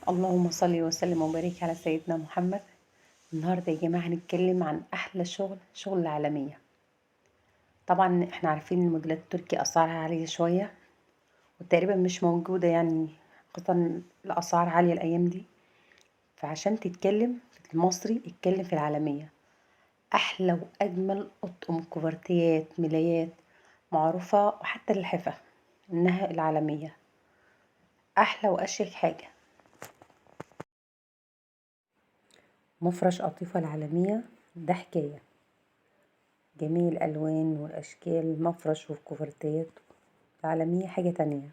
اللهم صل وسلم وبارك على سيدنا محمد. النهارده يا جماعه هنتكلم عن احلى شغل العالميه. طبعا احنا عارفين ان الموديلات التركي اسعارها عاليه شويه وتقريبا مش موجوده، يعني خاصه الاسعار عاليه الايام دي. فعشان تتكلم في المصري اتكلم في العالميه. احلى واجمل اطقم كوفرتيات ملايات معروفه، وحتى اللحفه انها العالميه احلى واشيك حاجه. مفرش قطيفه العالميه ده حكايه، جميع الألوان والأشكال، المفرش والكوفرتات العالمية حاجة تانية.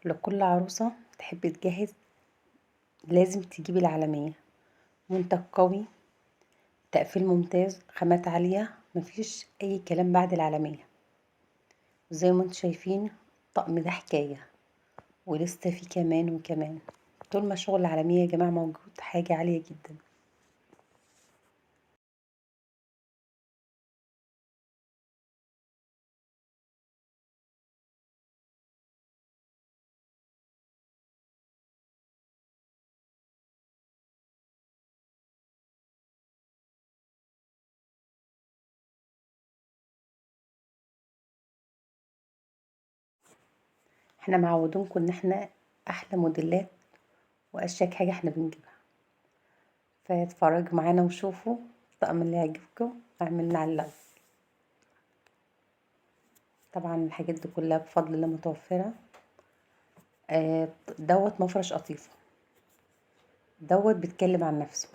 لكل عروسة تحب تجهز لازم تجيب العالمية، منتج قوي، تقفيل ممتاز، خامات عالية، مفيش أي كلام بعد العالمية. زي ما انتم شايفين الطقم ده حكاية، ولسه في كمان وكمان. طول ما شغل العالمية يا جماعة موجود حاجة عالية جدا. احنا معودينكم ان احنا احلى موديلات واشيك حاجة احنا بنجيبها، فاتفرجوا معانا وشوفوا الطقم اللي يعجبكم اعملنا على اللايك. طبعا الحاجات دي كلها بفضل الله متوفرة. دوت مفرش قطيفة، دوت بيتكلم عن نفسه.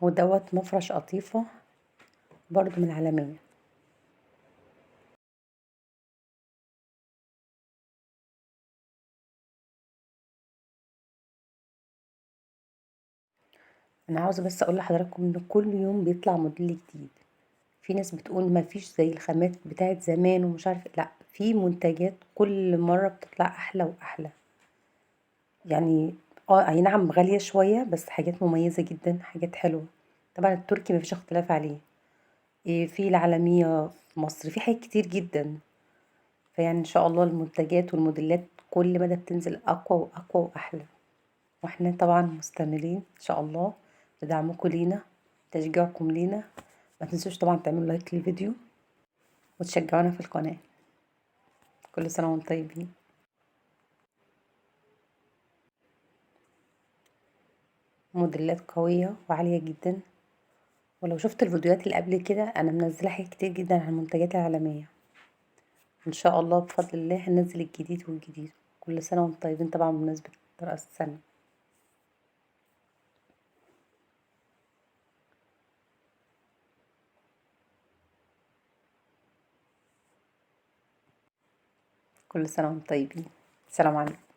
ودوت مفرش قطيفة برضو من العالمية. انا عاوزة بس اقول لحضراتكم ان كل يوم بيطلع موديل جديد. في ناس بتقول ما فيش زي الخامات بتاعت زمان ومش عارف، لا، في منتجات كل مرة بتطلع احلى واحلى. يعني اي نعم غالية شوية، بس حاجات مميزة جدا، حاجات حلوة. طبعا التركي مفيش اختلاف عليه. في العالمية في مصر في حاجات كتير جدا. فيعني ان شاء الله المنتجات والموديلات كل مدى بتنزل اقوى واقوى واحلى. واحنا طبعا مستمرين ان شاء الله بدعمكم لينا، تشجيعكم لينا. ما تنسوش طبعا تعملوا لايك للفيديو وتشجعونا في القناة. كل سنة وانتم طيبين. موديلات قوية وعالية جدا. ولو شفت الفيديوهات اللي قبل كده انا منزلة حاجات كتير جدا عن المنتجات العالمية. ان شاء الله بفضل الله هننزل الجديد والجديد. كل سنة وانتم طيبين طبعا بمناسبة رأس السنة. كل سنة وانتم طيبين. السلام عليكم.